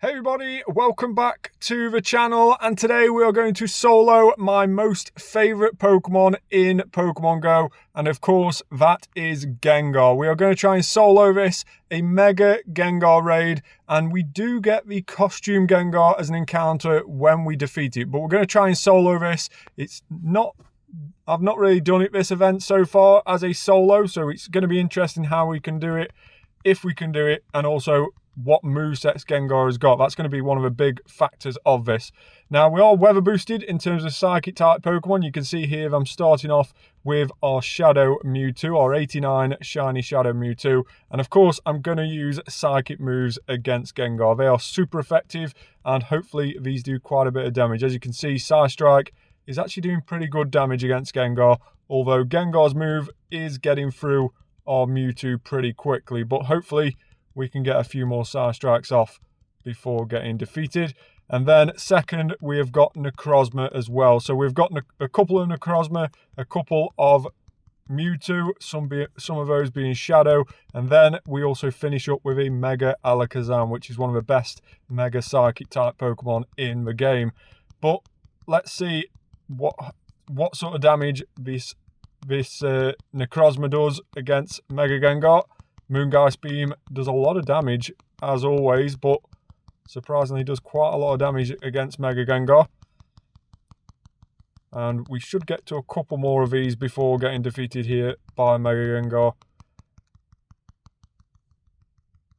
Hey everybody, welcome back to the channel, and today we are going to solo my most favourite Pokemon in Pokemon GO, and of course that is Gengar. We are going to try and solo this, a Mega Gengar raid, and we do get the costume Gengar as an encounter when we defeat it, but we're going to try and solo this. I've not really done it this event so far as a solo, so it's going to be interesting how we can do it, if we can do it, and also what movesets Gengar has got. That's going to be one of the big factors of this. Now, we are weather boosted in terms of psychic type Pokemon. You can see here I'm starting off with our Shadow Mewtwo, our 89 shiny Shadow Mewtwo. And of course, I'm going to use psychic moves against Gengar. They are super effective, and hopefully these do quite a bit of damage. As you can see, Psystrike is actually doing pretty good damage against Gengar, although Gengar's move is getting through our Mewtwo pretty quickly. But hopefully we can get a few more Psystrikes off before getting defeated. And then second, we have got Necrozma as well. So we've got a couple of Necrozma, a couple of Mewtwo, some of those being Shadow, and then we also finish up with a Mega Alakazam, which is one of the best Mega Psychic type Pokemon in the game. But let's see what sort of damage this Necrozma does against Mega Gengar. Moongeist Beam does a lot of damage, as always, but surprisingly does quite a lot of damage against Mega Gengar. And we should get to a couple more of these before getting defeated here by Mega Gengar.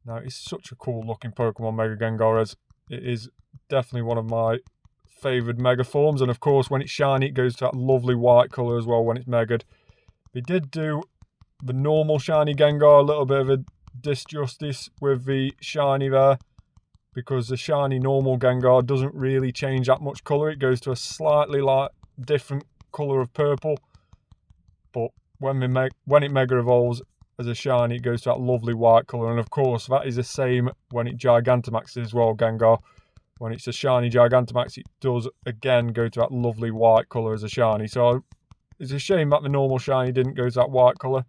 Now, it's such a cool looking Pokemon, Mega Gengar, as it is definitely one of my favoured Mega forms. And of course, when it's shiny, it goes to that lovely white colour as well when it's Mega'd. They did do the normal shiny Gengar a little bit of a disjustice with the shiny there, because the shiny normal Gengar doesn't really change that much colour. It goes to a slightly different colour of purple, but when it Mega evolves as a shiny, it goes to that lovely white colour. And of course that is the same when it Gigantamaxes as well, Gengar. When it's a shiny Gigantamax, it does again go to that lovely white colour as a shiny. So it's a shame that the normal shiny didn't go to that white colour.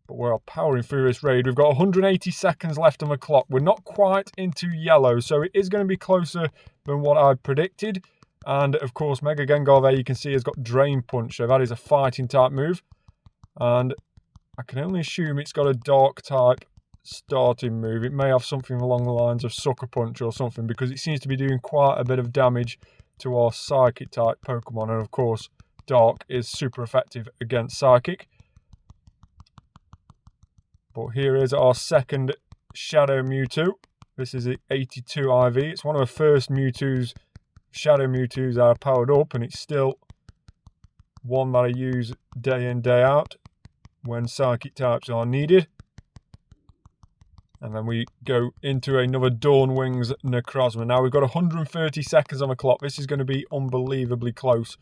But we're powering through this raid. We've got 180 seconds left on the clock. We're not quite into yellow, so it is going to be closer than what I predicted. And of course, Mega Gengar there you can see has got Drain Punch, so that is a fighting type move. And I can only assume it's got a dark type starting move. It may have something along the lines of Sucker Punch or something, because it seems to be doing quite a bit of damage to our Psychic type Pokemon. And of course, Dark is super effective against Psychic. But here is our second Shadow Mewtwo. This is the 82 IV. It's one of the first Mewtwo's, Shadow Mewtwo's that are powered up, and it's still one that I use day in, day out when Psychic types are needed. And then we go into another Dawn Wings Necrozma. Now we've got 130 seconds on the clock. This is going to be unbelievably close.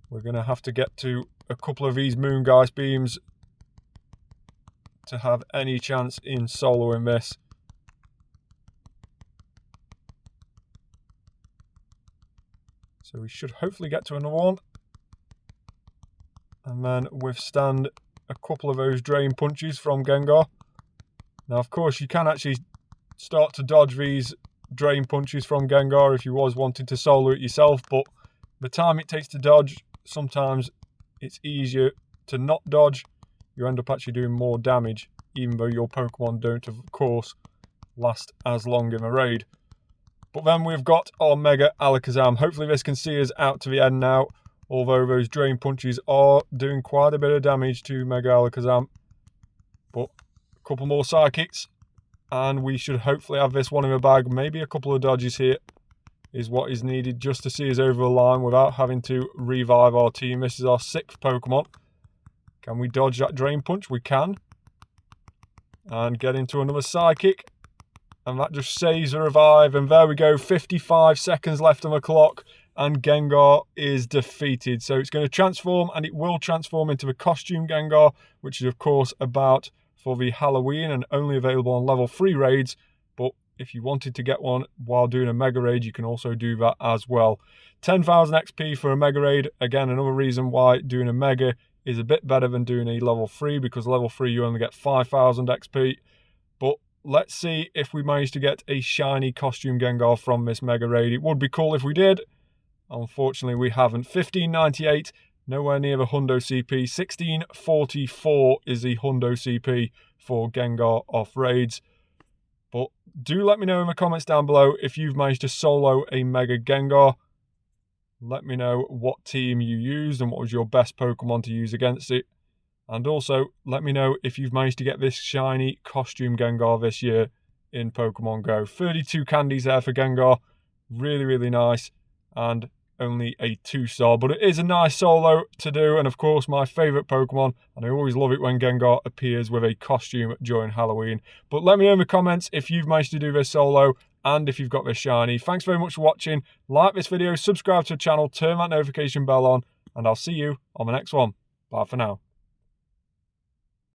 We're going to have to get to a couple of these Moongeist Beams to have any chance in soloing this. So we should hopefully get to another one, and then withstand a couple of those Drain Punches from Gengar. Now of course you can actually start to dodge these Drain Punches from Gengar if you was wanting to solo it yourself, but the time it takes to dodge, sometimes it's easier to not dodge. You end up actually doing more damage, even though your Pokemon don't, of course, last as long in a raid. But then we've got our Mega Alakazam. Hopefully this can see us out to the end now, although those Drain Punches are doing quite a bit of damage to Mega Alakazam. But a couple more Psychics, and we should hopefully have this one in the bag. Maybe a couple of dodges here is what is needed just to see us over the line without having to revive our team. This is our 6th Pokemon. Can we dodge that Drain Punch? We can. And get into another Psychic. And that just saves a revive. And there we go, 55 seconds left on the clock. And Gengar is defeated. So it's going to transform, and it will transform into the costume Gengar, which is of course about for the Halloween and only available on level 3 raids. But if you wanted to get one while doing a Mega Raid, you can also do that as well. 10,000 XP for a Mega Raid. Again, another reason why doing a Mega is a bit better than doing a level 3, because level 3 you only get 5,000 XP. But let's see if we manage to get a shiny costume Gengar from this Mega Raid. It would be cool if we did. Unfortunately, we haven't. 1598, nowhere near the Hundo CP. 1644 is the Hundo CP for Gengar off raids. But do let me know in the comments down below if you've managed to solo a Mega Gengar. Let me know what team you used and what was your best Pokemon to use against it. And also, let me know if you've managed to get this shiny costume Gengar this year in Pokemon GO. 32 candies there for Gengar. Really, really nice. And only a 2-star. But it is a nice solo to do. And of course, my favourite Pokemon. And I always love it when Gengar appears with a costume during Halloween. But let me know in the comments if you've managed to do this solo. And if you've got this shiny. Thanks very much for watching. Like this video, subscribe to the channel, turn that notification bell on, and I'll see you on the next one. Bye for now.